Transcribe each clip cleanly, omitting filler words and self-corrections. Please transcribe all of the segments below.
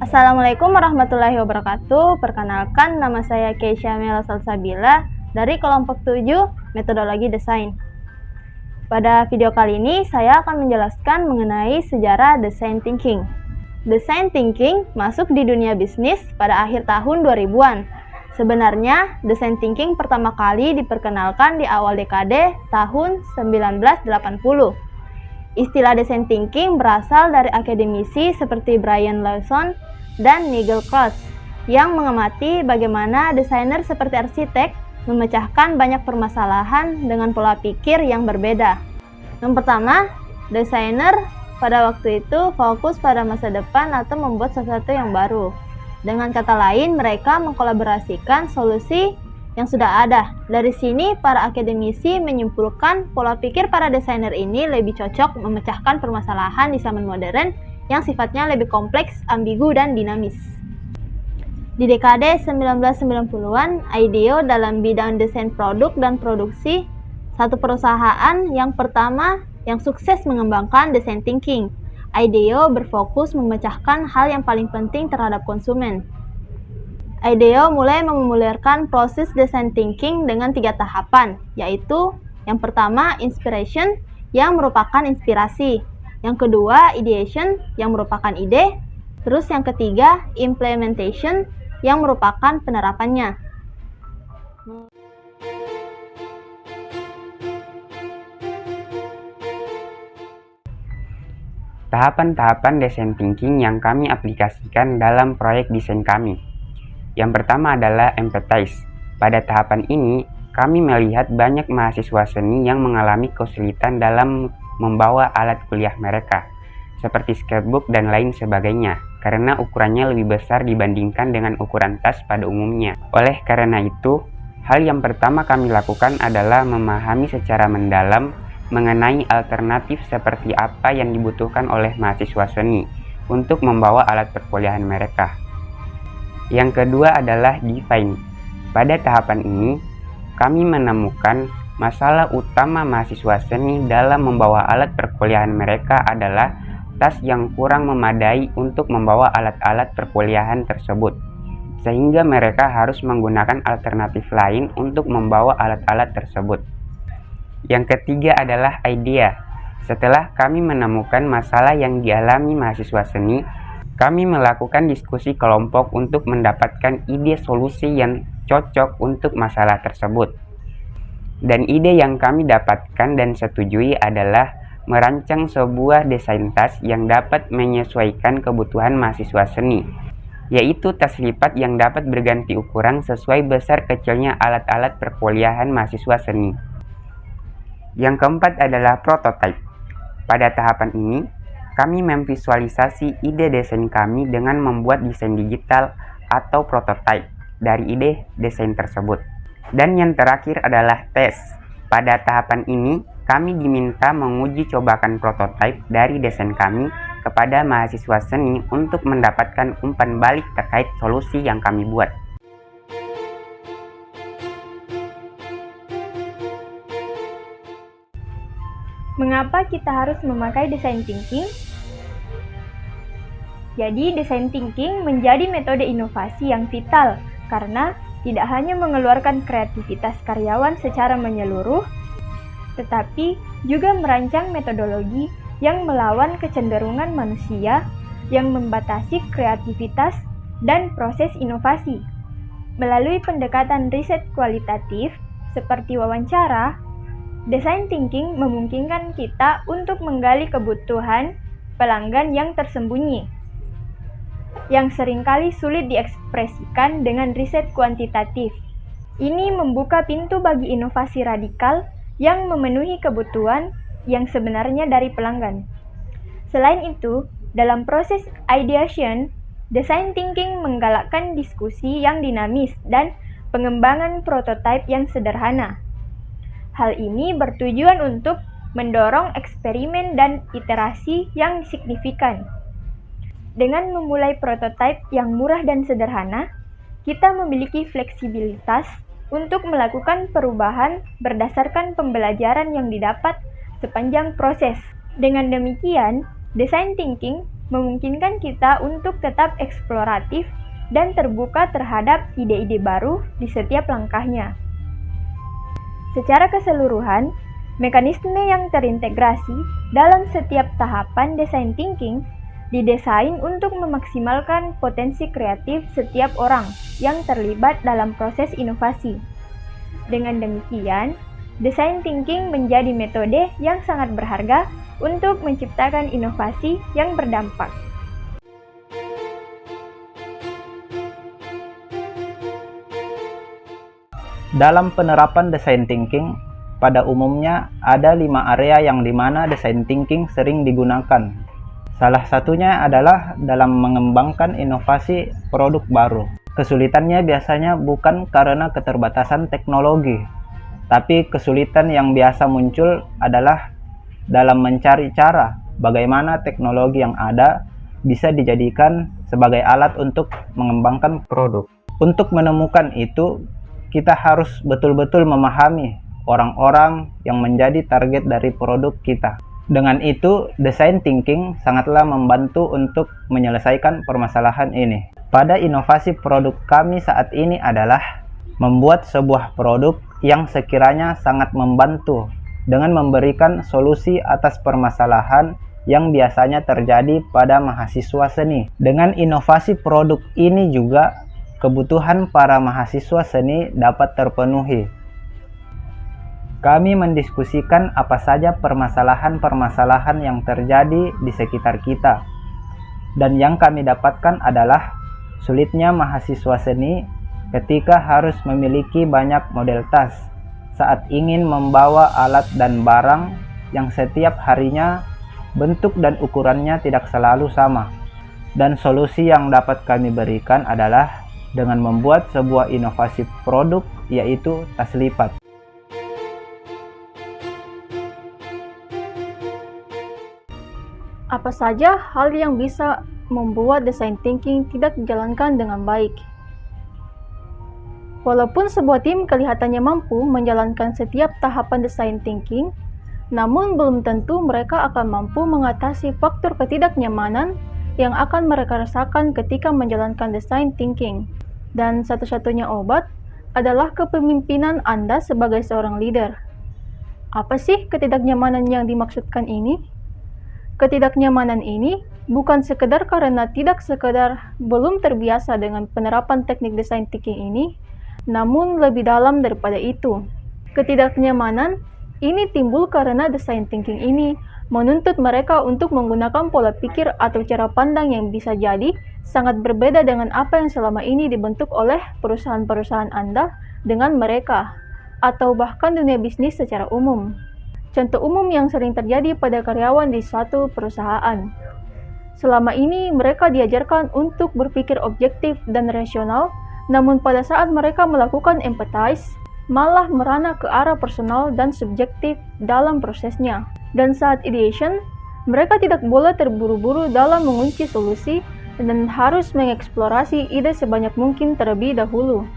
Assalamualaikum warahmatullahi wabarakatuh. Perkenalkan, nama saya Keisha Mela Salsabila dari kelompok 7 Metodologi Desain. Pada video kali ini, saya akan menjelaskan mengenai sejarah design thinking. Design thinking masuk di dunia bisnis pada akhir tahun 2000-an. Sebenarnya, design thinking pertama kali diperkenalkan di awal dekade tahun 1980. Istilah design thinking berasal dari akademisi seperti Brian Lawson dan Nigel Cross yang mengamati bagaimana desainer seperti arsitek memecahkan banyak permasalahan dengan pola pikir yang berbeda. Yang pertama, desainer pada waktu itu fokus pada masa depan atau membuat sesuatu yang baru. Dengan kata lain, mereka mengkolaborasikan solusi yang sudah ada. Dari sini, para akademisi menyimpulkan pola pikir para desainer ini lebih cocok memecahkan permasalahan di zaman modern yang sifatnya lebih kompleks, ambigu, dan dinamis. Di dekade 1990-an, IDEO dalam bidang desain produk dan produksi, satu perusahaan yang pertama yang sukses mengembangkan design thinking. IDEO berfokus memecahkan hal yang paling penting terhadap konsumen. IDEO mulai memulihkan proses design thinking dengan 3 tahapan, yaitu yang pertama, inspiration, yang merupakan inspirasi. Yang kedua, ideation, yang merupakan ide. Terus yang ketiga, implementation, yang merupakan penerapannya. Tahapan-tahapan design thinking yang kami aplikasikan dalam proyek desain kami. Yang pertama adalah empathize. Pada tahapan ini, kami melihat banyak mahasiswa seni yang mengalami kesulitan dalam membawa alat kuliah mereka, seperti sketchbook dan lain sebagainya, karena ukurannya lebih besar dibandingkan dengan ukuran tas pada umumnya. Oleh karena itu, hal yang pertama kami lakukan adalah memahami secara mendalam mengenai alternatif seperti apa yang dibutuhkan oleh mahasiswa seni untuk membawa alat perkuliahan mereka. Yang kedua adalah define. Pada tahapan ini, kami menemukan masalah utama mahasiswa seni dalam membawa alat perkuliahan mereka adalah tas yang kurang memadai untuk membawa alat-alat perkuliahan tersebut, sehingga mereka harus menggunakan alternatif lain untuk membawa alat-alat tersebut. Yang ketiga adalah idea. Setelah kami menemukan masalah yang dialami mahasiswa seni, kami melakukan diskusi kelompok untuk mendapatkan ide solusi yang cocok untuk masalah tersebut. Dan ide yang kami dapatkan dan setujui adalah merancang sebuah desain tas yang dapat menyesuaikan kebutuhan mahasiswa seni, yaitu tas lipat yang dapat berganti ukuran sesuai besar kecilnya alat-alat perkuliahan mahasiswa seni. Yang keempat adalah prototype. Pada tahapan ini, kami memvisualisasi ide desain kami dengan membuat desain digital atau prototype dari ide desain tersebut. Dan yang terakhir adalah tes. Pada tahapan ini, kami diminta menguji cobakan prototype dari desain kami kepada mahasiswa seni untuk mendapatkan umpan balik terkait solusi yang kami buat. Mengapa kita harus memakai design thinking? Jadi, design thinking menjadi metode inovasi yang vital karena tidak hanya mengeluarkan kreativitas karyawan secara menyeluruh, tetapi juga merancang metodologi yang melawan kecenderungan manusia yang membatasi kreativitas dan proses inovasi. Melalui pendekatan riset kualitatif seperti wawancara, design thinking memungkinkan kita untuk menggali kebutuhan pelanggan yang tersembunyi, yang seringkali sulit diekspresikan dengan riset kuantitatif. Ini membuka pintu bagi inovasi radikal yang memenuhi kebutuhan yang sebenarnya dari pelanggan. Selain itu, dalam proses ideation, design thinking menggalakkan diskusi yang dinamis dan pengembangan prototipe yang sederhana. Hal ini bertujuan untuk mendorong eksperimen dan iterasi yang signifikan. Dengan memulai prototipe yang murah dan sederhana, kita memiliki fleksibilitas untuk melakukan perubahan berdasarkan pembelajaran yang didapat sepanjang proses. Dengan demikian, design thinking memungkinkan kita untuk tetap eksploratif dan terbuka terhadap ide-ide baru di setiap langkahnya. Secara keseluruhan, mekanisme yang terintegrasi dalam setiap tahapan design thinking didesain untuk memaksimalkan potensi kreatif setiap orang yang terlibat dalam proses inovasi. Dengan demikian, design thinking menjadi metode yang sangat berharga untuk menciptakan inovasi yang berdampak. Dalam penerapan design thinking, pada umumnya ada 5 area yang dimana design thinking sering digunakan. Salah satunya adalah dalam mengembangkan inovasi produk baru. Kesulitannya biasanya bukan karena keterbatasan teknologi, tapi kesulitan yang biasa muncul adalah dalam mencari cara bagaimana teknologi yang ada bisa dijadikan sebagai alat untuk mengembangkan produk. Untuk menemukan itu, kita harus betul-betul memahami orang-orang yang menjadi target dari produk kita. Dengan itu, design thinking sangatlah membantu untuk menyelesaikan permasalahan ini. Pada inovasi produk kami saat ini adalah membuat sebuah produk yang sekiranya sangat membantu dengan memberikan solusi atas permasalahan yang biasanya terjadi pada mahasiswa seni. Dengan inovasi produk ini juga kebutuhan para mahasiswa seni dapat terpenuhi. Kami mendiskusikan apa saja permasalahan-permasalahan yang terjadi di sekitar kita. Dan yang kami dapatkan adalah sulitnya mahasiswa seni ketika harus memiliki banyak model tas saat ingin membawa alat dan barang yang setiap harinya bentuk dan ukurannya tidak selalu sama. Dan solusi yang dapat kami berikan adalah dengan membuat sebuah inovasi produk, yaitu tas lipat. Apa saja hal yang bisa membuat design thinking tidak dijalankan dengan baik? Walaupun sebuah tim kelihatannya mampu menjalankan setiap tahapan design thinking, namun belum tentu mereka akan mampu mengatasi faktor ketidaknyamanan yang akan mereka rasakan ketika menjalankan design thinking. Dan satu-satunya obat adalah kepemimpinan Anda sebagai seorang leader. Apa sih ketidaknyamanan yang dimaksudkan ini? Ketidaknyamanan ini bukan sekedar karena tidak sekedar belum terbiasa dengan penerapan teknik design thinking ini, namun lebih dalam daripada itu. Ketidaknyamanan ini timbul karena design thinking ini menuntut mereka untuk menggunakan pola pikir atau cara pandang yang bisa jadi sangat berbeda dengan apa yang selama ini dibentuk oleh perusahaan-perusahaan Anda dengan mereka, atau bahkan dunia bisnis secara umum. Contoh umum yang sering terjadi pada karyawan di suatu perusahaan. Selama ini mereka diajarkan untuk berpikir objektif dan rasional, namun pada saat mereka melakukan empathize, malah merana ke arah personal dan subjektif dalam prosesnya. Dan saat ideation, mereka tidak boleh terburu-buru dalam mengunci solusi dan harus mengeksplorasi ide sebanyak mungkin terlebih dahulu.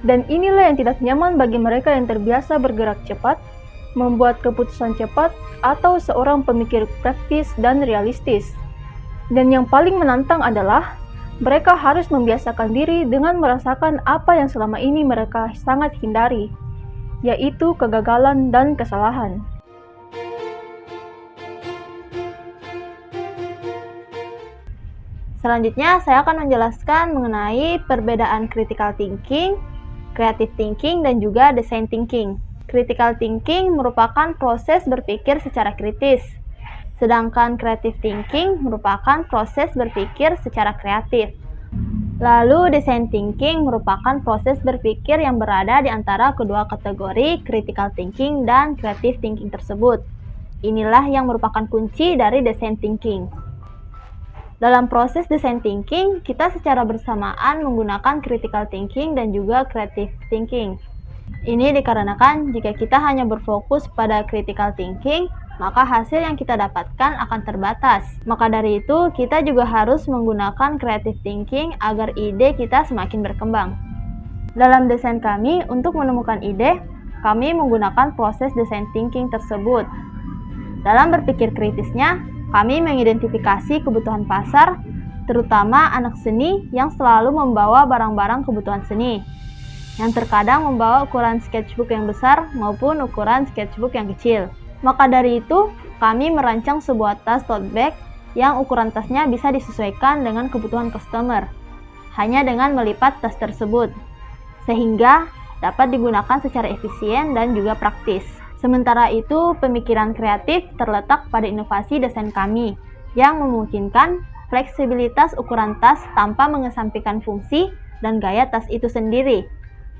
Dan inilah yang tidak nyaman bagi mereka yang terbiasa bergerak cepat, membuat keputusan cepat, atau seorang pemikir praktis dan realistis. Dan yang paling menantang adalah mereka harus membiasakan diri dengan merasakan apa yang selama ini mereka sangat hindari, yaitu kegagalan dan kesalahan. Selanjutnya, saya akan menjelaskan mengenai perbedaan critical thinking, creative thinking, dan juga design thinking. Critical thinking merupakan proses berpikir secara kritis, sedangkan creative thinking merupakan proses berpikir secara kreatif. Lalu, design thinking merupakan proses berpikir yang berada di antara kedua kategori critical thinking dan creative thinking tersebut. Inilah yang merupakan kunci dari design thinking. Dalam proses design thinking, kita secara bersamaan menggunakan critical thinking dan juga creative thinking. Ini dikarenakan jika kita hanya berfokus pada critical thinking, maka hasil yang kita dapatkan akan terbatas. Maka dari itu, kita juga harus menggunakan creative thinking agar ide kita semakin berkembang. Dalam desain kami, untuk menemukan ide, kami menggunakan proses design thinking tersebut. Dalam berpikir kritisnya, Kami mengidentifikasi kebutuhan pasar, terutama anak seni yang selalu membawa barang-barang kebutuhan seni, yang terkadang membawa ukuran sketchbook yang besar maupun ukuran sketchbook yang kecil. Maka dari itu, kami merancang sebuah tas tote bag yang ukuran tasnya bisa disesuaikan dengan kebutuhan customer, hanya dengan melipat tas tersebut, sehingga dapat digunakan secara efisien dan juga praktis. Sementara itu, pemikiran kreatif terletak pada inovasi desain kami, yang memungkinkan fleksibilitas ukuran tas tanpa mengesampingkan fungsi dan gaya tas itu sendiri.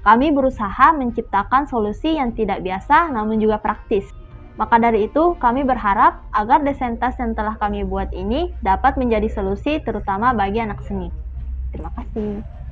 Kami berusaha menciptakan solusi yang tidak biasa namun juga praktis. Maka dari itu, kami berharap agar desain tas yang telah kami buat ini dapat menjadi solusi terutama bagi anak seni. Terima kasih.